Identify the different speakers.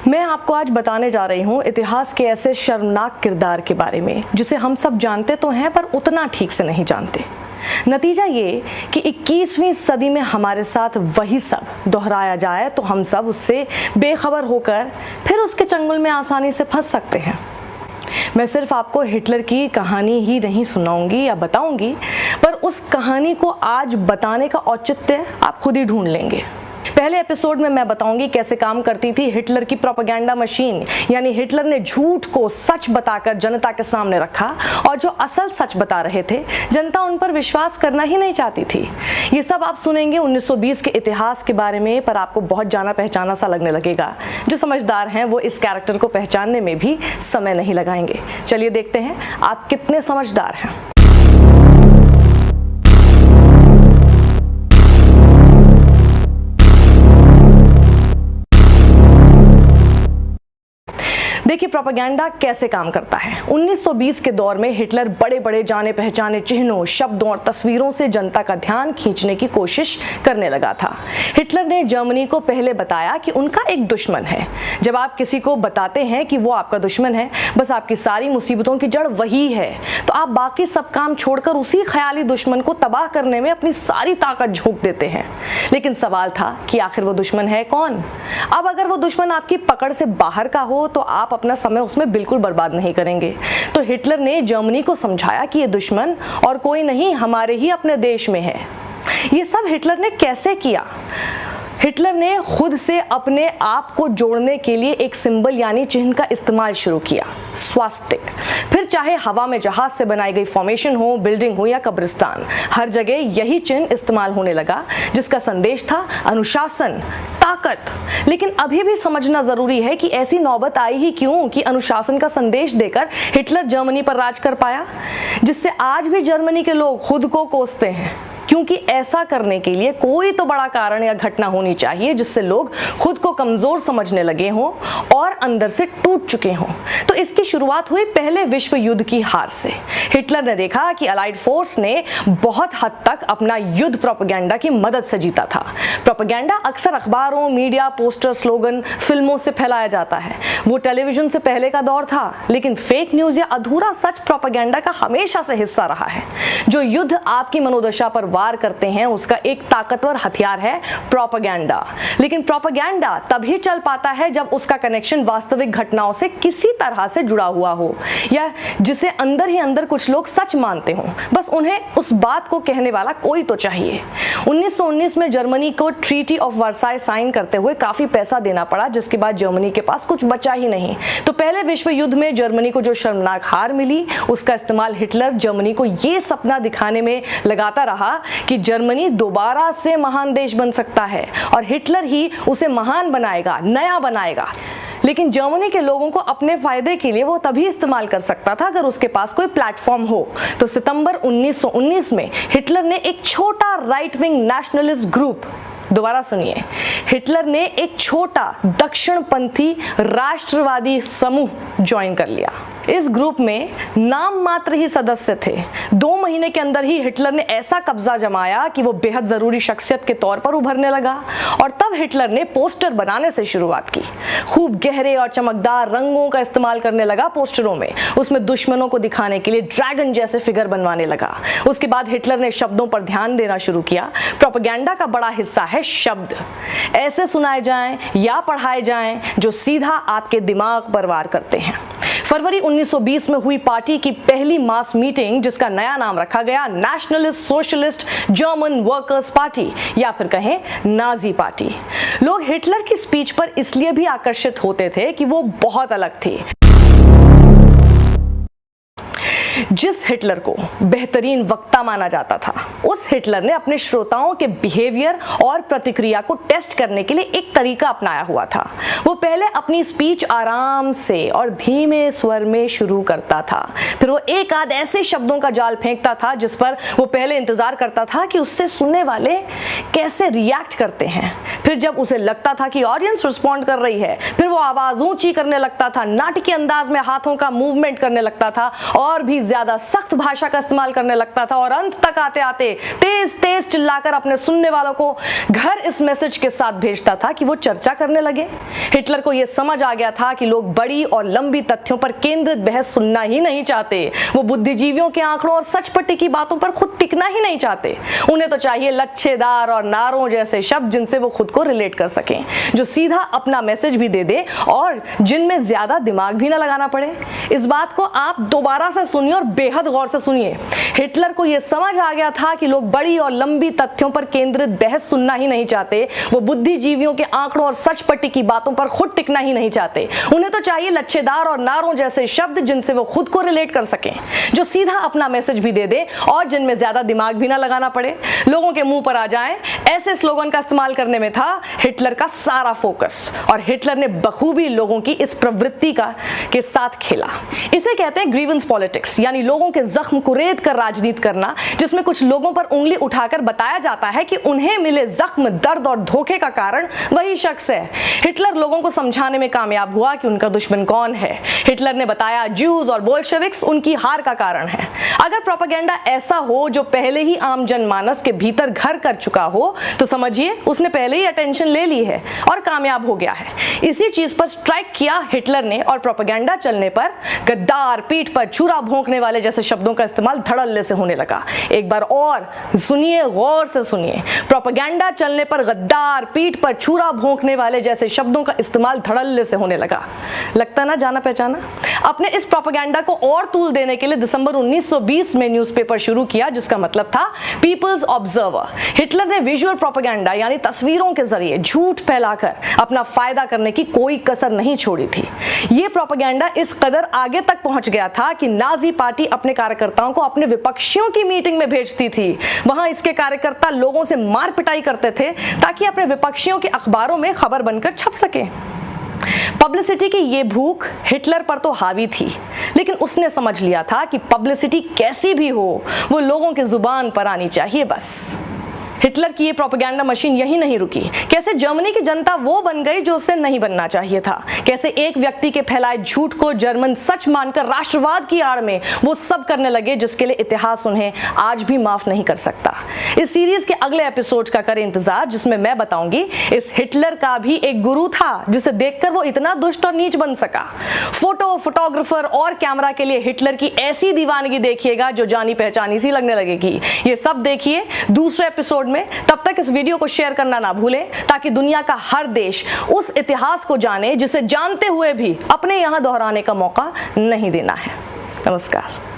Speaker 1: मैं आपको आज बताने जा रही हूँ इतिहास के ऐसे शर्मनाक किरदार के बारे में जिसे हम सब जानते तो हैं पर उतना ठीक से नहीं जानते। नतीजा ये कि 21वीं सदी में हमारे साथ वही सब दोहराया जाए तो हम सब उससे बेखबर होकर फिर उसके चंगुल में आसानी से फंस सकते हैं। मैं सिर्फ आपको हिटलर की कहानी ही नहीं सुनाऊंगी या बताऊंगी, पर उस कहानी को आज बताने का औचित्य आप खुद ही ढूंढ लेंगे। पहले एपिसोड में मैं बताऊंगी कैसे काम करती थी हिटलर की प्रोपेगेंडा मशीन, यानी हिटलर ने झूठ को सच बताकर जनता के सामने रखा और जो असल सच बता रहे थे जनता उन पर विश्वास करना ही नहीं चाहती थी। ये सब आप सुनेंगे 1920 के इतिहास के बारे में, पर आपको बहुत जाना पहचाना सा लगने लगेगा। जो समझदार हैं वो इस कैरेक्टर को पहचानने में भी समय नहीं लगाएंगे। चलिए देखते हैं आप कितने समझदार हैं। देखिए प्रोपेगेंडा कैसे काम करता है। 1920 के दौर में हिटलर बड़े बड़े जाने पहचाने चिन्हों, शब्दों और तस्वीरों से जनता का ध्यान खींचने की कोशिश करने लगा था। हिटलर ने जर्मनी को पहले बताया कि उनका एक दुश्मन है। जब आप किसी को बताते हैं कि वो आपका दुश्मन है, बस आपकी सारी मुसीबतों की जड़ वही है, तो आप बाकी सब काम छोड़कर उसी ख्याली दुश्मन को तबाह करने में अपनी सारी ताकत झोंक देते हैं। लेकिन सवाल था कि आखिर वो दुश्मन है कौन। अब अगर वो दुश्मन आपकी पकड़ से बाहर का हो तो आप अपना समय उसमें बिल्कुल बर्बाद नहीं करेंगे। तो हिटलर ने जर्मनी को समझाया कि ये दुश्मन और कोई नहीं, हमारे ही अपने देश में है। ये सब हिटलर ने कैसे किया? हिटलर ने खुद से अपने आप को जोड़ने के लिए एक सिंबल यानी चिन्ह का इस्तेमाल शुरू किया, स्वास्तिक। फिर चाहे हवा में जहाज से बनाई गई फॉर्मेशन हो, बिल्डिंग हो या कब्रिस्तान, हर जगह यही चिन्ह इस्तेमाल होने लगा, जिसका संदेश था अनुशासन, ताकत। लेकिन अभी भी समझना जरूरी है कि ऐसी नौबत आई ही क्यों कि अनुशासन का संदेश देकर हिटलर जर्मनी पर राज कर पाया, जिससे आज भी जर्मनी के लोग खुद को कोसते हैं। क्योंकि ऐसा करने के लिए कोई तो बड़ा कारण या घटना होनी चाहिए जिससे लोग खुद को कमजोर समझने लगे हों और अंदर से टूट चुके हों। तो इसकी शुरुआत हुई पहले विश्व युद्ध की हार से। हिटलर ने देखा कि अलाइड फोर्स ने बहुत हद तक अपना युद्ध प्रोपेगेंडा की मदद से जीता था। प्रोपेगेंडा अक्सर अखबारों, मीडिया, पोस्टर, स्लोगन, फिल्मों से फैलाया जाता है। वो टेलीविजन से पहले का दौर था, लेकिन फेक न्यूज या अधूरा सच प्रोपेगेंडा का हमेशा से हिस्सा रहा है। जो युद्ध आपकी मनोदशा पर वार करते हैं उसका एक ताकतवर हथियार है प्रोपेगेंडा। लेकिन प्रोपेगेंडा तभी चल पाता है जब उसका कनेक्शन वास्तविक घटनाओं से किसी तरह से जुड़ा हुआ हो, या जिसे अंदर ही अंदर कुछ लोग सच मानते हों। बस उन्हें उस बात को कहने वाला कोई तो चाहिए। 1919 में जर्मनी को ट्रीटी ऑफ वर्साई साइन करते हुए काफी पैसा देना पड़ा, जिसके बाद जर्मनी के पास कुछ बचा ही नहीं। तो पहले विश्व युद्ध में जर्मनी को जो शर्मनाक हार मिली, उसका इस्तेमाल हिटलर जर्मनी को यह सपना दिखाने में लगाता रहा कि जर्मनी दोबारा से महान देश बन सकता है और हिटलर ही उसे महान बनाएगा, नया बनाएगा। लेकिन जर्मनी के लोगों को अपने फायदे के लिए वो तभी इस्तेमाल कर सकता था अगर उसके पास कोई प्लेटफॉर्म हो। तो सितंबर 1919 में हिटलर ने एक छोटा राइट विंग नेशनलिस्ट ग्रुप, दोबारा सुनिए, हिटलर ने एक छोटा दक्षिणपंथी राष्ट्रवादी समूह ज्वाइन कर लिया। इस ग्रुप में नाम मात्र ही सदस्य थे। 2 महीने के अंदर ही हिटलर ने ऐसा कब्जा जमाया कि वो बेहद जरूरी शख्सियत के तौर पर उभरने लगा। और तब हिटलर ने पोस्टर बनाने से शुरुआत की। खूब गहरे और चमकदार रंगों का इस्तेमाल करने लगा पोस्टरों में। उसमें दुश्मनों को दिखाने के लिए ड्रैगन जैसे फिगर बनवाने लगा। उसके बाद हिटलर ने शब्दों पर ध्यान देना शुरू किया। प्रोपेगेंडा का बड़ा हिस्सा है शब्द, ऐसे सुनाए जाएं या पढ़ाए जाएं जो सीधा आपके दिमाग पर वार करते हैं। फरवरी 1920 में हुई पार्टी की पहली मास मीटिंग, जिसका नया नाम रखा गया nationalist socialist German workers party, या फिर कहें नाजी पार्टी। लोग हिटलर की स्पीच पर इसलिए भी आकर्षित होते थे कि वो बहुत अलग थी। जिस हिटलर को बेहतरीन वक्ता माना जाता था, उस हिटलर ने अपने श्रोताओं के बिहेवियर और प्रतिक्रिया को टेस्ट करने के लिए एक तरीका अपनाया हुआ था। वो पहले अपनी स्पीच आराम से और धीमे स्वर में शुरू करता था। फिर वो एक आध ऐसे शब्दों का जाल फेंकता था जिस पर वो पहले इंतजार करता था कि उससे सुनने वाले कैसे रिएक्ट करते हैं। फिर जब उसे लगता था कि ऑडियंस रिस्पॉन्ड कर रही है, फिर वो आवाज ऊंची करने लगता था, नाटकीय अंदाज में हाथों का मूवमेंट करने लगता था और भी भी ज्यादा सख्त भाषा का इस्तेमाल करने लगता था और अंत तक आते आते तेज तेज चिल्लाकर अपने सुनने वालों को घर इस मैसेज के साथ भेजता था कि वो चर्चा करने लगे। हिटलर को यह समझ आ गया था कि लोग बड़ी और लंबी तथ्यों पर केंद्रित बहस सुनना ही नहीं चाहते। वो बुद्धिजीवियों के आंकड़ों और सच पट्टी की बातों पर खुद टिकना ही नहीं चाहते। उन्हें तो चाहिए लच्छेदार और नारों जैसे शब्द जिनसे वो खुद को रिलेट कर सकें, जो सीधा अपना मैसेज भी दे दे और जिनमें ज्यादा दिमाग भी ना लगाना पड़े। इस बात को आप दोबारा से सुनिए और बेहद गौर से सुनिए। हिटलर को यह समझ आ गया था कि लोग बड़ी और लंबी तथ्यों पर केंद्रित बहस सुनना ही नहीं चाहते। वो बुद्धिजीवियों के आंकड़ों और सच पट्टी की बातों पर खुद टिकना ही नहीं चाहते। उन्हें तो चाहिए लच्छेदार और नारों जैसे शब्द जिनसे वो खुद को रिलेट कर सकें, जो सीधा अपना मैसेज भी दे दे और जिनमें ज्यादा दिमाग भी ना लगाना पड़े, लोगों के मुंह पर आ जाए। ऐसे स्लोगन का इस्तेमाल करने में था हिटलर का सारा फोकस और हिटलर ने बखूबी लोगों की इस प्रवृत्ति के साथ खेला। इसे कहते हैं ग्रीवेंस पॉलिटिक्स, यानी लोगों के जख्म को रेत कर राजनीति करना, जिसमें कुछ लोगों पर उंगली उठाकर बताया जाता है कि उन्हें मिले जख्म, दर्द और धोखे का कारण वही शख्स है। हिटलर लोगों को समझाने में कामयाब हुआ कि उनका दुश्मन कौन है। हिटलर ने बताया ज्यूज और बोल्शेविक्स उनकी हार का कारण है। अगर प्रोपेगेंडा ऐसा हो जो पहले ही आम जनमानस के भीतर घर कर चुका हो तो समझिए उसने पहले ही अटेंशन ले ली है और कामयाब हो गया है। इसी चीज पर स्ट्राइक किया हिटलर ने और प्रोपेगेंडा चलने पर गद्दार, पीठ पर छुरा भोंकने वाले जैसे शब्दों का इस्तेमाल धड़ल्ले से होने लगा। एक बार और सुनिए, गौर से सुनिए। प्रोपेगेंडा चलने पर गद्दार, पीठ पर छुरा भोंकने वाले जैसे शब्दों का इस्तेमाल धड़ल्ले से होने लगा। लगता ना जाना पहचाना। अपने इस प्रोपेगेंडा को और तूल देने के लिए दिसंबर 1920 में न्यूज़पेपर शुरू किया जिसका मतलब था पीपल्स ऑब्जर्वर। हिटलर ने विजुअल प्रोपेगेंडा यानी तस्वीरों के जरिए झूठ फैलाकर अपना फायदा करने की कोई कसर नहीं छोड़ी थी। यह प्रोपेगेंडा इस कदर आगे तक पहुंच गया था कि नाजी पार्टी अपने कार्यकर्ताओं को अपने विपक्षियों की मीटिंग में भेजती थी। वहां इसके कार्यकर्ता लोगों से मार पिटाई करते थे ताकि अपने विपक्षियों के अखबारों में खबर बनकर छप सके। पब्लिसिटी की ये भूख हिटलर पर तो हावी थी, लेकिन उसने समझ लिया था कि पब्लिसिटी कैसी भी हो वो लोगों की जुबान पर आनी चाहिए बस। हिटलर की ये प्रोपेगेंडा मशीन यही नहीं रुकी। कैसे जर्मनी की जनता वो बन गई जो उससे नहीं बनना चाहिए था। कैसे एक व्यक्ति के फैलाए झूठ को जर्मन सच मानकर राष्ट्रवाद की आड़ में वो सब करने लगे जिसके लिए इतिहास उन्हें आज भी माफ नहीं कर सकता। इस सीरीज के अगले एपिसोड का करें इंतजार, जिसमें मैं बताऊंगी इस हिटलर का भी एक गुरु था जिसे देखकर वो इतना दुष्ट और नीच बन सका। फोटोग्राफर और कैमरा के लिए हिटलर की ऐसी दीवानगी देखिएगा जो जानी पहचानी सी लगने लगेगी। ये सब देखिए दूसरे एपिसोड में। तब तक इस वीडियो को शेयर करना ना भूलें ताकि दुनिया का हर देश उस इतिहास को जाने जिसे जानते हुए भी अपने यहां दोहराने का मौका नहीं देना है। नमस्कार।